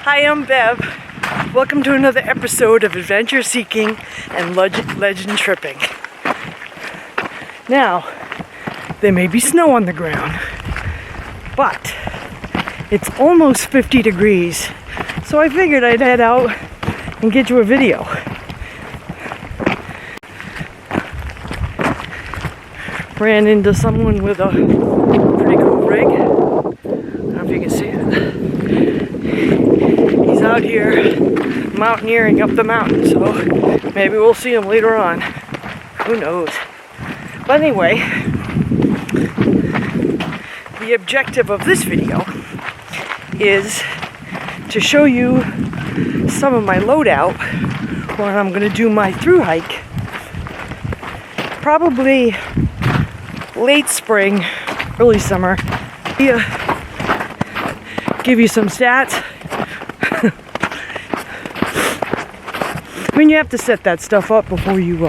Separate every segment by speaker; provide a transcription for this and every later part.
Speaker 1: Hi, I'm Bev. Welcome to another episode of Adventure Seeking and Legend Tripping. Now, there may be snow on the ground, but it's almost 50 degrees, so I figured I'd head out and get you a video. Ran into someone with a pretty cool rig. I don't know if you can see it. He's out here mountaineering up the mountain, so maybe we'll see him later on. Who knows? But anyway, the objective of this video is to show you some of my loadout when I'm going to do my through hike. Probably late spring, early summer. Give you some stats. I mean, you have to set that stuff up before you go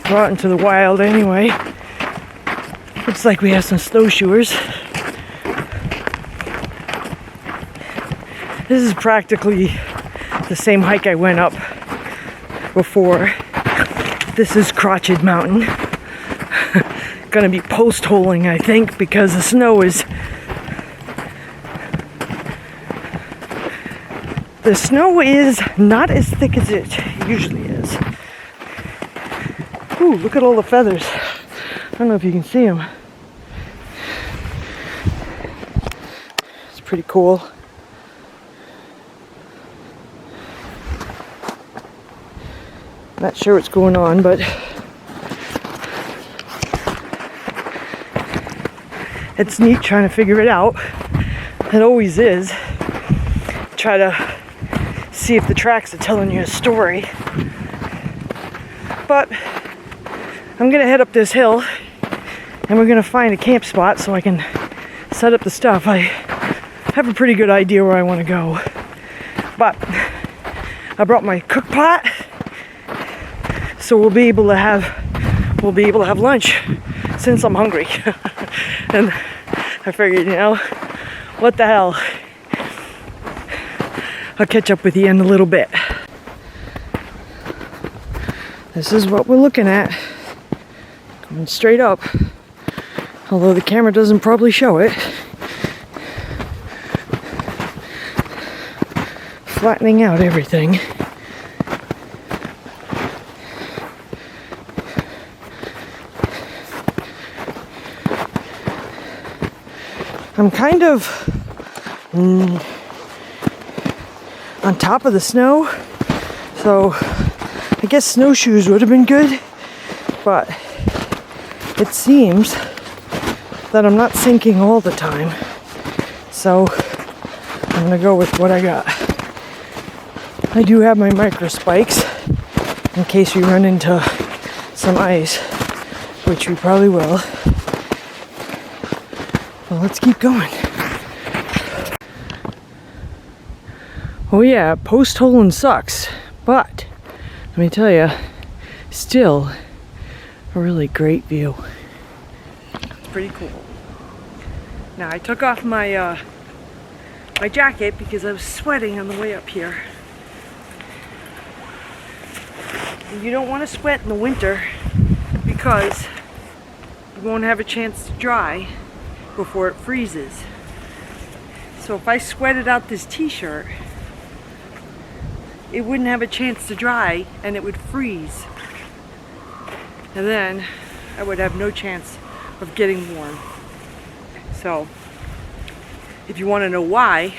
Speaker 1: out into the wild anyway. Looks like we have some snowshoers. This is practically the same hike I went up before. This is Crotched Mountain. Gonna be post-holing, I think, because the snow is... The snow is not as thick as it usually is. Ooh, look at all the feathers. I don't know if you can see them. It's pretty cool. Not sure what's going on, but it's neat trying to figure it out. It always is. Try to see if the tracks are telling you a story. But I'm gonna head up this hill and we're gonna find a camp spot so I can set up the stuff. I have a pretty good idea where I want to go. But I brought my cook pot, so we'll be able to have lunch since I'm hungry. And I figured, you know, what the hell? I'll catch up with you in a little bit. This is what we're looking at. Going straight up. Although the camera doesn't probably show it. Flattening out everything. I'm kind of on top of the snow, so I guess snowshoes would have been good, but it seems that I'm not sinking all the time, so I'm gonna go with what I got. I do have my micro spikes in case we run into some ice, which we probably will. Well, let's keep going. Oh yeah, post-holing sucks, but let me tell you, still a really great view. It's pretty cool. Now I took off my my jacket because I was sweating on the way up here. You don't want to sweat in the winter because you won't have a chance to dry before it freezes. So if I sweated out this t-shirt, it wouldn't have a chance to dry and it would freeze. And then I would have no chance of getting warm. So if you want to know why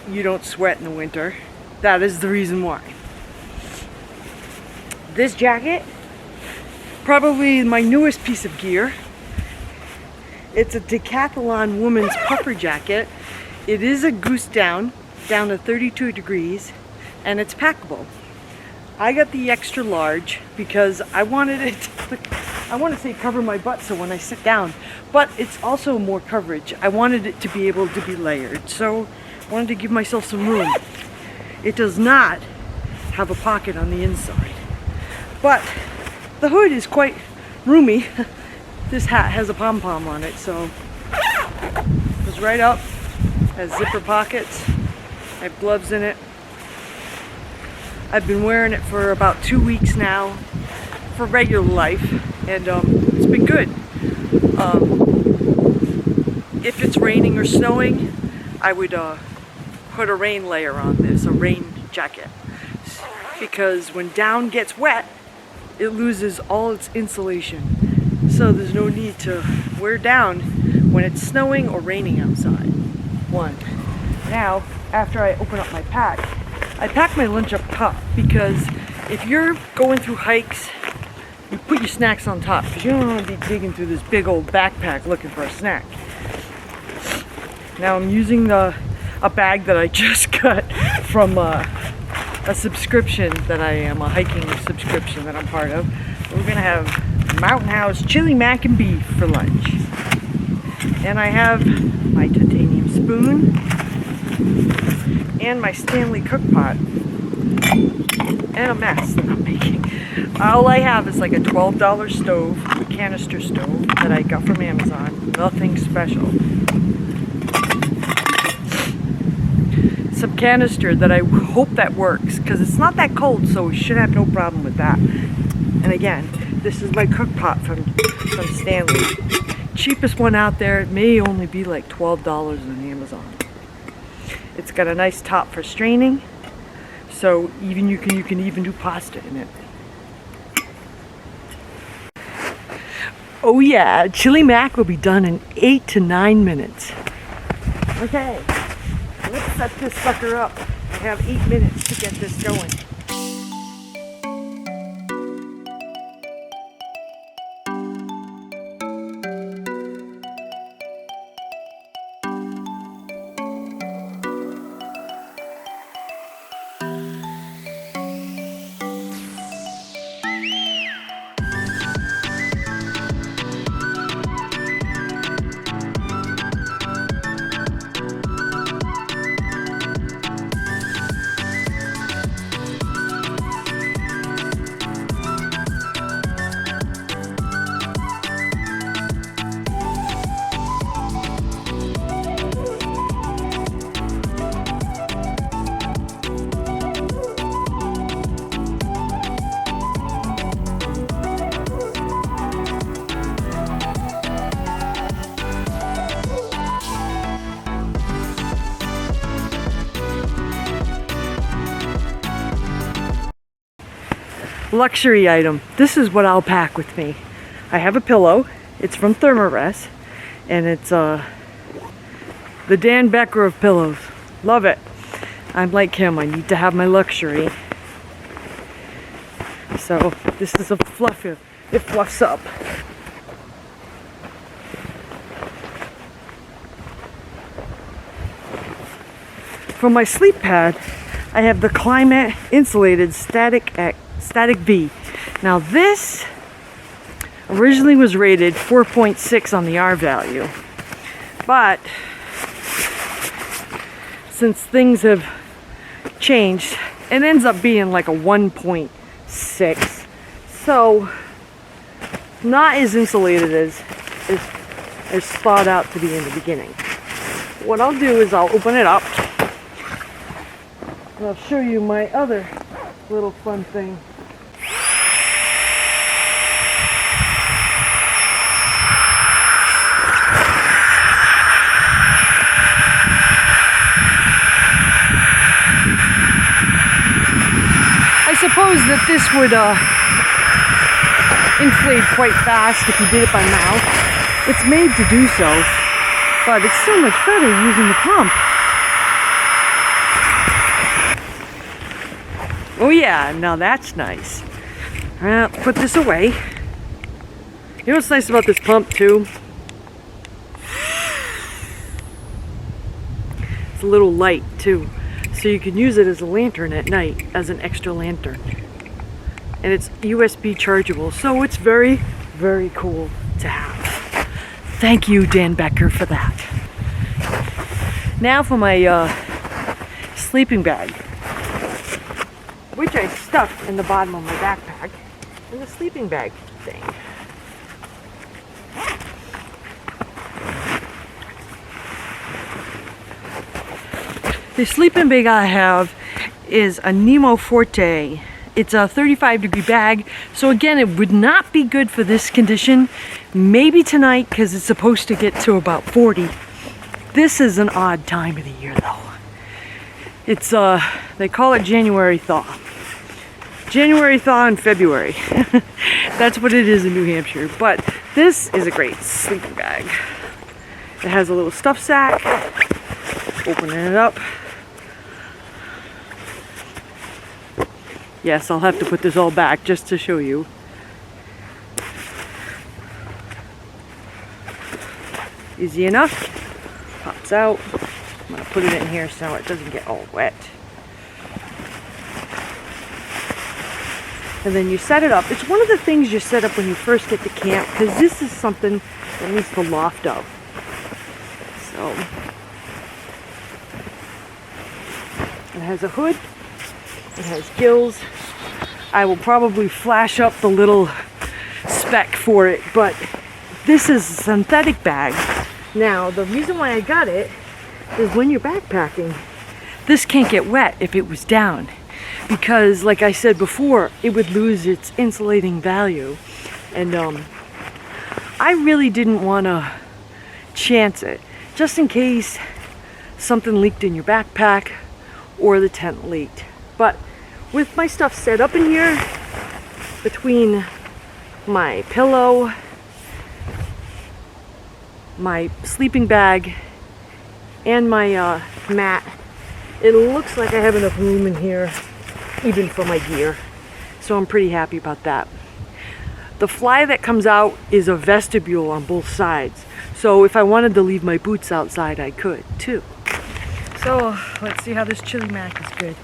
Speaker 1: you don't sweat in the winter, that is the reason why. This jacket, probably my newest piece of gear. It's a Decathlon woman's puffer jacket. It is a goose down to 32 degrees, and it's packable. I got the extra large because I wanted it to, I want to say cover my butt so when I sit down, but it's also more coverage. I wanted it to be able to be layered, so I wanted to give myself some room. It does not have a pocket on the inside, but the hood is quite roomy. This hat has a pom-pom on it, so it goes right up Has zipper pockets. I have gloves in it. I've been wearing it for about 2 weeks now for regular life, and it's been good. If it's raining or snowing, I would put a rain layer on this, a rain jacket, because when down gets wet, it loses all its insulation. So there's no need to wear down when it's snowing or raining outside. One. Now, after I open up my pack, I pack my lunch up top, because if you're going through hikes, you put your snacks on top, because you don't want to be digging through this big old backpack looking for a snack. Now I'm using a bag that I just got from a subscription that I am, a hiking subscription that I'm part of. We're gonna have Mountain House chili mac and beef for lunch. And I have my titanium spoon and my Stanley cook pot and a mess that I'm making. All I have is like a $12 stove, a canister stove that I got from Amazon. Nothing special. Some canister that I hope that works, because it's not that cold, so we should have no problem with that. And again, this is my cook pot from Stanley. Cheapest one out there. It may only be like $12 on Amazon. It's got a nice top for straining, so even you can even do pasta in it. Oh yeah, chili mac will be done in 8 to 9 minutes. Okay. Let's set this sucker up. I have 8 minutes to get this going. Luxury item. This is what I'll pack with me. I have a pillow. It's from Thermarest, and it's the Dan Becker of pillows. Love it. I'm like him. I need to have my luxury. So this is a fluffer. It fluffs up. For my sleep pad, I have the Climate Insulated Static V. Now this originally was rated 4.6 on the R value, but since things have changed, it ends up being like a 1.6. So not as insulated as thought out to be in the beginning. What I'll do is I'll open it up and I'll show you my other little fun thing. I suppose that this would inflate quite fast if you did it by mouth. It's made to do so, but it's so much better using the pump. Oh yeah, now that's nice. Well, put this away. You know what's nice about this pump too? It's a little light too. So you can use it as a lantern at night, as an extra lantern. And it's USB chargeable, so it's very, very cool to have. Thank you, Dan Becker, for that. Now for my sleeping bag, which I stuffed in the bottom of my backpack, in the sleeping bag thing. The sleeping bag I have is a Nemo Forte. It's a 35-degree bag, so again, it would not be good for this condition. Maybe tonight, because it's supposed to get to about 40. This is an odd time of the year, though. It's, they call it January thaw. January thaw in February. That's what it is in New Hampshire. But this is a great sleeping bag. It has a little stuff sack. Opening it up. Yes, I'll have to put this all back just to show you. Easy enough. Pops out. I'm going to put it in here so it doesn't get all wet. And then you set it up. It's one of the things you set up when you first get to camp, because this is something that needs the loft of. So, it has a hood. It has gills. I will probably flash up the little spec for it, but this is a synthetic bag. Now, the reason why I got it is when you're backpacking, this can't get wet if it was down, because like I said before, it would lose its insulating value. And I really didn't want to chance it, just in case something leaked in your backpack or the tent leaked. But with my stuff set up in here, between my pillow, my sleeping bag, and my mat, it looks like I have enough room in here, even for my gear. So I'm pretty happy about that. The fly that comes out is a vestibule on both sides. So if I wanted to leave my boots outside, I could too. So let's see how this chili mac is good.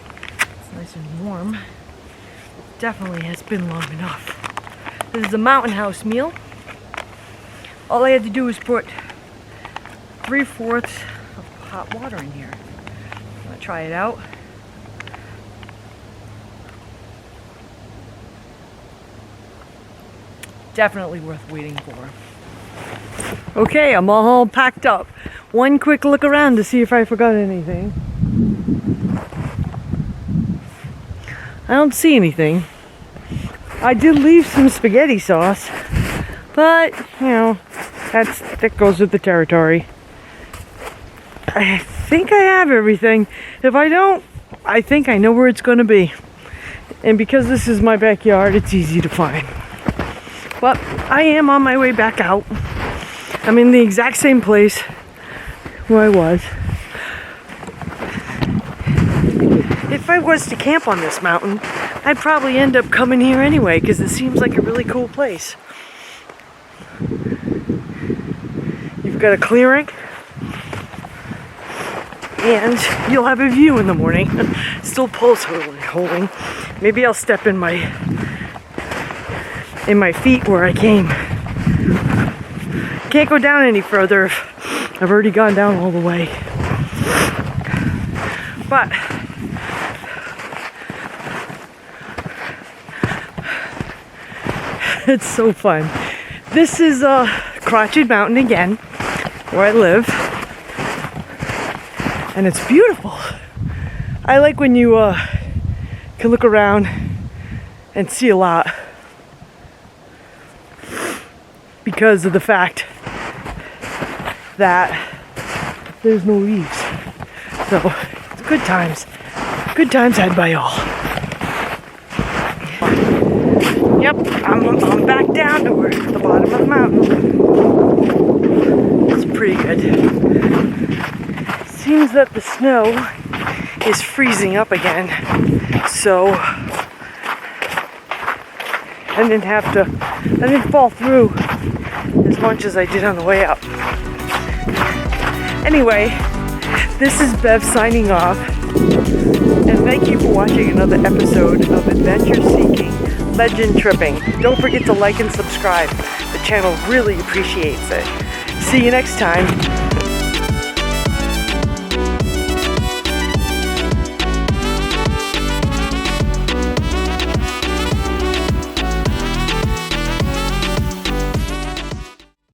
Speaker 1: It's nice and warm. It definitely has been long enough. This is a Mountain House meal. All I had to do was put 3/4 of hot water in here. I'm gonna try it out. Definitely worth waiting for. Okay, I'm all packed up. One quick look around to see if I forgot anything. I don't see anything. I did leave some spaghetti sauce, but you know, that goes with the territory. I think I have everything. If I don't, I think I know where it's going to be. And because this is my backyard, it's easy to find. But I am on my way back out. I'm in the exact same place where I was. If I was to camp on this mountain, I'd probably end up coming here anyway, because it seems like a really cool place. You've got a clearing, and you'll have a view in the morning. Still pulse holding. Maybe I'll step in my feet where I came. Can't go down any further. I've already gone down all the way. But it's so fun. This is Crotched Mountain again, where I live. And it's beautiful. I like when you can look around and see a lot, because of the fact that there's no leaves. So it's good times. Good times had by all. Yep, I'm back down to the bottom of the mountain. It's pretty good. Seems that the snow is freezing up again, so I didn't fall through as much as I did on the way up. Anyway, this is Bev signing off, and thank you for watching another episode of Adventure Seeking Legend Tripping. Don't forget to like and subscribe. The channel really appreciates it. See you next time.